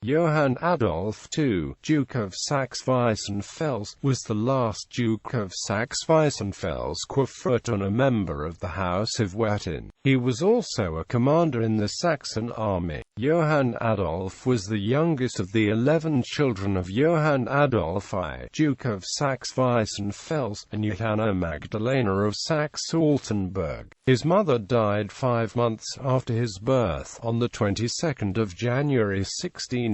Johann Adolf II, Duke of Saxe-Weissenfels, was the last Duke of Saxe-Weissenfels-Querfurt and a member of the House of Wettin. He was also a commander in the Saxon army. Johann Adolf was the youngest of the 11 children of Johann Adolf I, Duke of Saxe-Weissenfels, and Johanna Magdalena of Saxe-Altenburg. His mother died 5 months after his birth, on the 22nd of January 1686.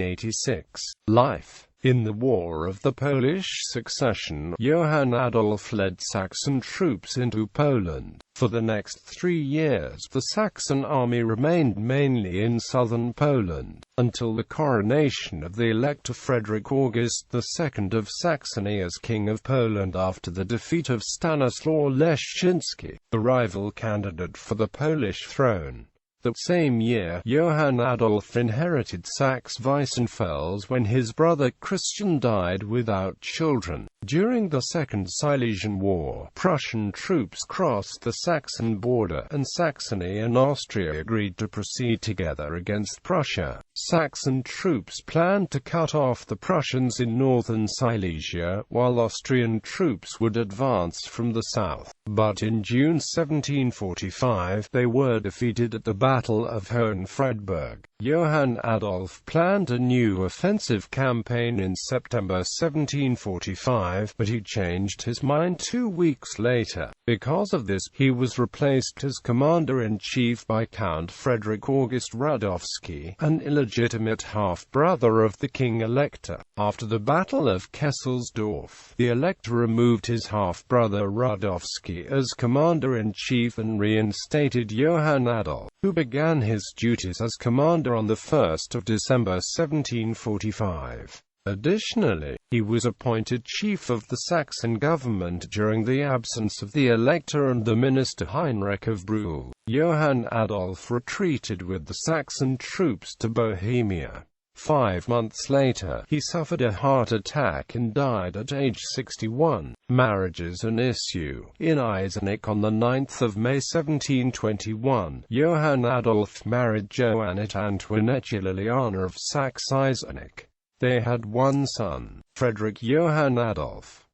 Life. In the War of the Polish Succession, Johann Adolf led Saxon troops into Poland. For the next 3 years, the Saxon army remained mainly in southern Poland, until the coronation of the Elector Frederick August II of Saxony as King of Poland after the defeat of Stanislaw Leszczynski, the rival candidate for the Polish throne. The same year, Johann Adolf inherited Saxe-Weissenfels when his brother Christian died without children. During the Second Silesian War, Prussian troops crossed the Saxon border, and Saxony and Austria agreed to proceed together against Prussia. Saxon troops planned to cut off the Prussians in northern Silesia, while Austrian troops would advance from the south. But in June 1745, they were defeated at the Battle of Hohenfriedberg. Johann Adolf planned a new offensive campaign in September 1745, but he changed his mind 2 weeks later. Because of this, he was replaced as commander-in-chief by Count Frederick August Radowski, an illegitimate half-brother of the king-elector. After the Battle of Kesselsdorf, the elector removed his half-brother Radowski as commander-in-chief and reinstated Johann Adolf, who began his duties as commander on the 1st of December 1745. Additionally, he was appointed chief of the Saxon government during the absence of the elector and the minister Heinrich of Brühl. Johann Adolf retreated with the Saxon troops to Bohemia. 5 months later, he suffered a heart attack and died at age 61. Marriages an issue. In Eisenach on 9 May 1721, Johann Adolf married Johanna Antoinette Liliana of Saxe-Eisenach. They had one son, Frederick Johann Adolf.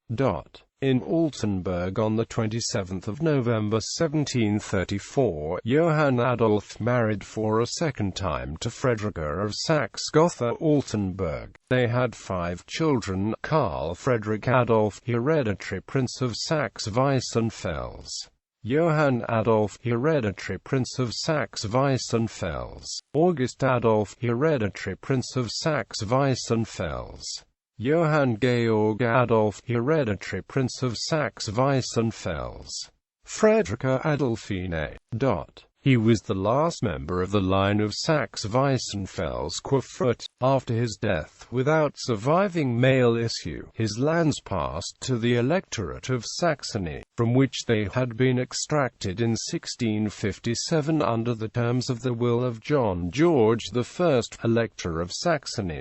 In Altenburg on 27 November 1734, Johann Adolf married for a second time to Frederica of Saxe-Gotha-Altenburg. They had 5 children: Karl Frederick Adolf, hereditary Prince of Saxe-Weissenfels; Johann Adolf, hereditary Prince of Saxe-Weissenfels; August Adolf, hereditary Prince of Saxe-Weissenfels; Johann Georg Adolf, hereditary Prince of Saxe-Weissenfels; Friedricha Adolphine. He was the last member of the line of Saxe-Weissenfels-Querfurt. After his death, without surviving male issue, his lands passed to the Electorate of Saxony, from which they had been extracted in 1657 under the terms of the will of John George I, Elector of Saxony.